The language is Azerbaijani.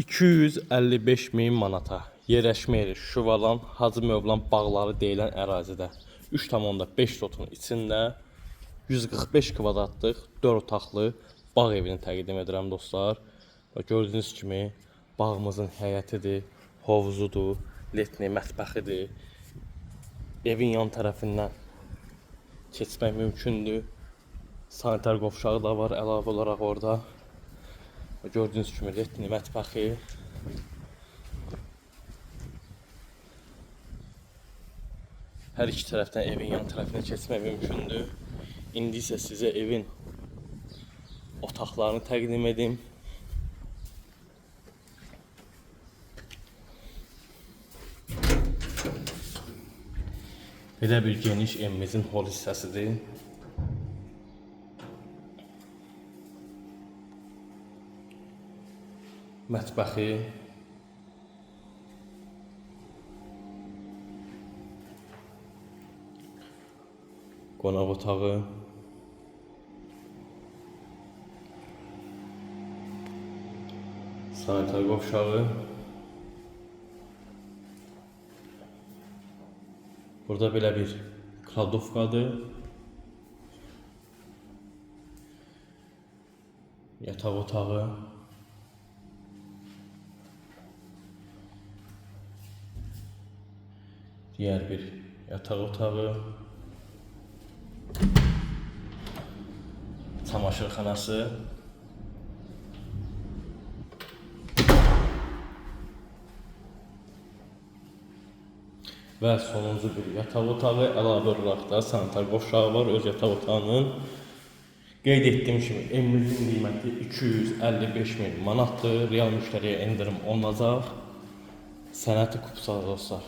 255 min manata yerləşmə yeri Şüvalan Hacı Mövlan bağları deyilən ərazidə 3,5 sotun içində 145 kvadratlıq 4 otaqlı bağ evini təqdim edirəm dostlar. Və gördüyünüz kimi bağımızın həyətidir, hovuzudur, letni mətbəxidir. Evin yan tərəfindən keçmək mümkündür. Sanitar qovşağı da var əlavə olaraq orada. Gördüğünüz kimi letni mətbəxi. Hər iki tərəfdən evin yan tərəfinə keçmək mümkündür. İndi isə sizə evin otaqlarını təqdim edim. Belə bir geniş evimizin hol hissəsidir. Mətbəxi, qonaq otağı, sanitar qovşağı, burada belə bir kladovkadır, yataq otağı, diğer bir yatak otağı, çamaşırxanası, və sonuncu bir yatak otağı, əlavə olaraq da sanitar qovşağı var öz yatak otağının. Qeyd etdiyim kimi evimizin qiyməti 255 min manatdır. Real müştəriyə endirim olunacaq. Sənəti kupsa dostlar.